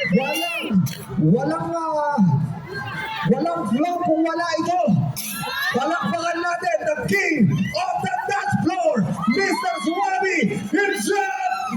Walang, walang flow kung wala ito. Palakpakan natin the king of the dance floor, Mr. Suwabi himself,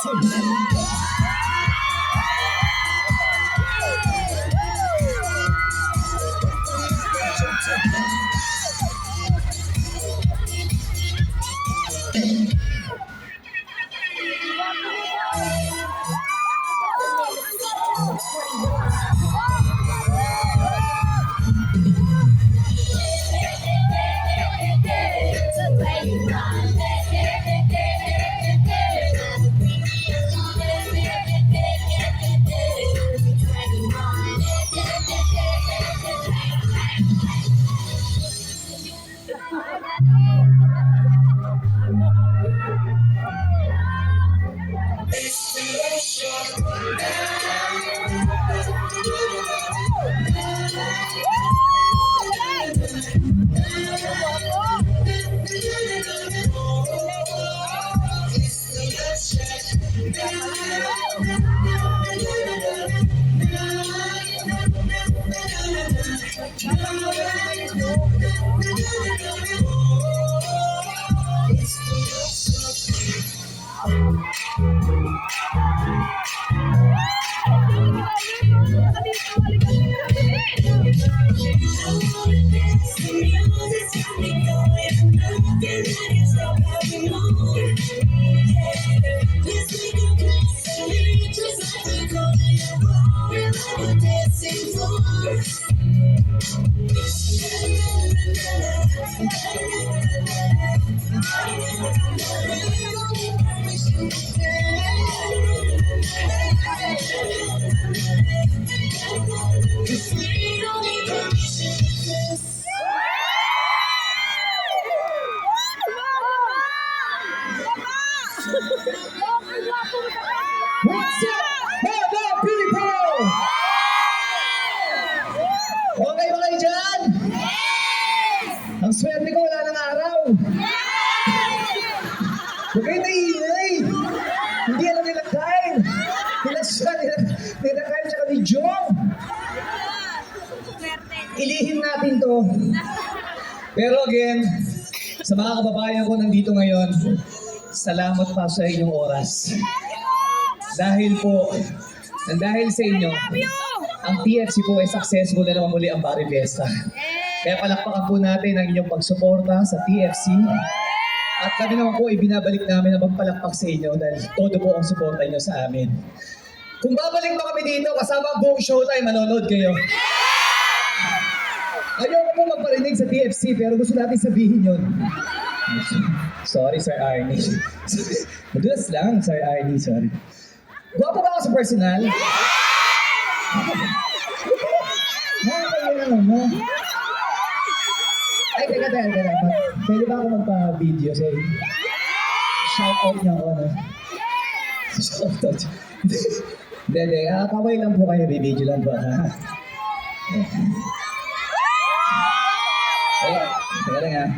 John Manuel! What's up, mga people? Okay ba kayo dyan? Ang swerte ko, wala ng araw. Huwag kayo naingay. Hindi alam nila Kyle. Nila siya, nila Kyle tsaka ni Jong. Ilihim natin to. Pero again, sa mga kababayan ko nandito ngayon, salamat pa sa inyong oras. Dahil sa inyo, ang TFC po ay successful na naman muli ang Barrio Fiesta. Kaya palakpakan po natin ang inyong pagsuporta sa TFC. At kami naman po ibinabalik namin na magpalakpak sa inyo dahil todo po ang suporta nyo sa amin. Kung babalik pa kami dito kasama ang buong showtime, manonood kayo. Ayoko po magparinig sa TFC pero gusto natin sabihin yun. Sorry, Sir Arnie. Madulas lang, Sir Arnie, sorry. Gwapo ba ako sa personal? Nakakaya naman, no? Ay, teka. Pwede ba ako magpa-video sa'yo? Shout out niya ako, no? Shout out. Hindi. Kaway lang po kayo, video lang po, ha? Teka lang, ha?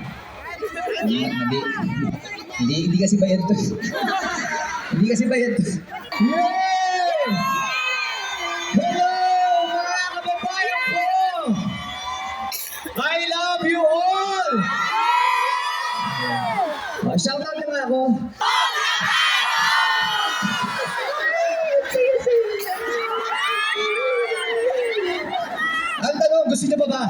Hindi kasi bayad to. Hindi kasi bayad to. Yay! Hello, mga kababayan ko! I love you all! Shout out naman ako. Ang tanong, gusto niyo pa ba?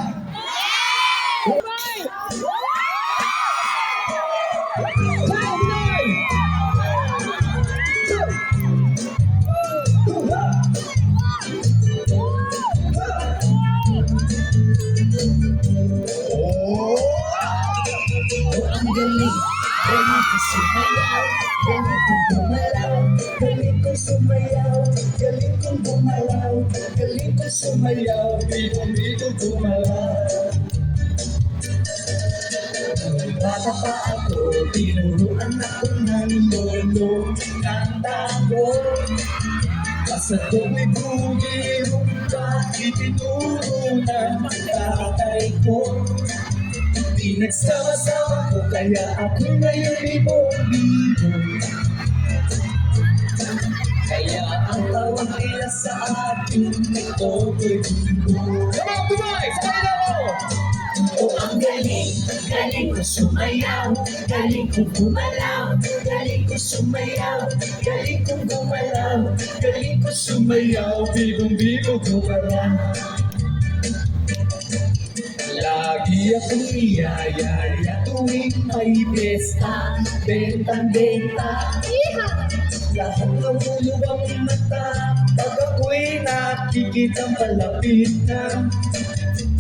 Galing ko sumayaw, bigong gumalaw. Bata pa ako, tinuruan ako ng lolo ng tango. Basta tuwing bugirong ka, itinuro ng tatay ko. Pinagsama-sama ko, kaya ako ngayon ibong-bibo. Kaya ang tawag nila sa akin ay Totoy Bibo. Come on, Dubai! Sabay na ako! Oh, ang galing ko sumayaw, galing ko gumalaw, galing ko sumayaw, galing ko gumalaw, galing ko sumayaw, bigong-bigo gumalaw. Lagi akong iyayaya tuwing may pesta, bentang-benta. Lahat ng ulubang mata, pag ako'y nakikitang palapit na.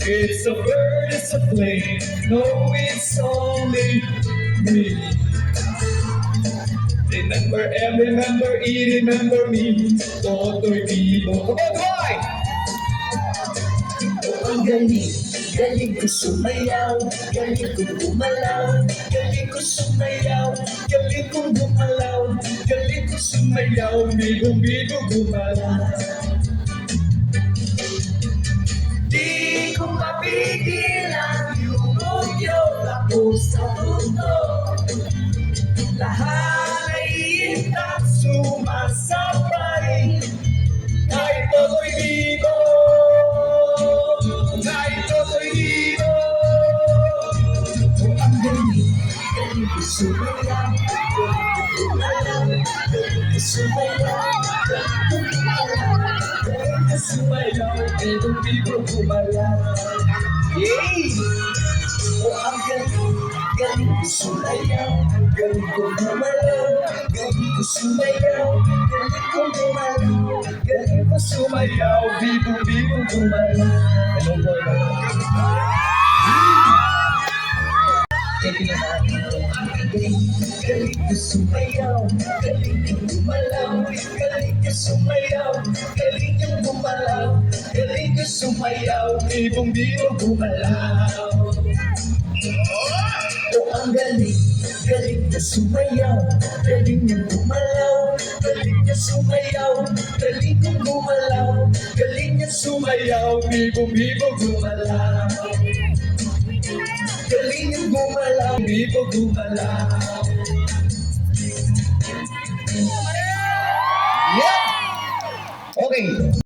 It's a bird, it's a plane, no, it's only me. Remember, remember me, Totoy Bibo. Come on, Dubai! Oh, ang galing ko sumayaw, galing ko gumalaw, galing ko sumayaw, galing ko gumalaw, galing ko sumayaw, bigong-bigo gumalaw. Di ko mapigil ang yumugyog ako sa mundo. Lahat ay itang sumasabay, kahit Totoy Bibo. Sumayaw, bigong-bigo gumalaw. Yay! O ang galing ko sumayaw, galing ko gumalaw, galing ko sumayaw, galing ko gumalaw, galing ko sumayaw, bigong-bigo gumalaw. Hello po, ko sumayaw, galing ko gumalaw, galing ko sumayaw, galing ko gumalaw, galing ko sumayaw, bibong-bibong gumalaw. Oh, ang galing, galing na sumayaw, galing niyang gumalaw, galing niya sumayaw, galing niyang gumalaw, galing niya sumayaw, bibong-bibong gumalaw. Galing niyang gumalaw, bibong gumalaw. Yeah! Okay.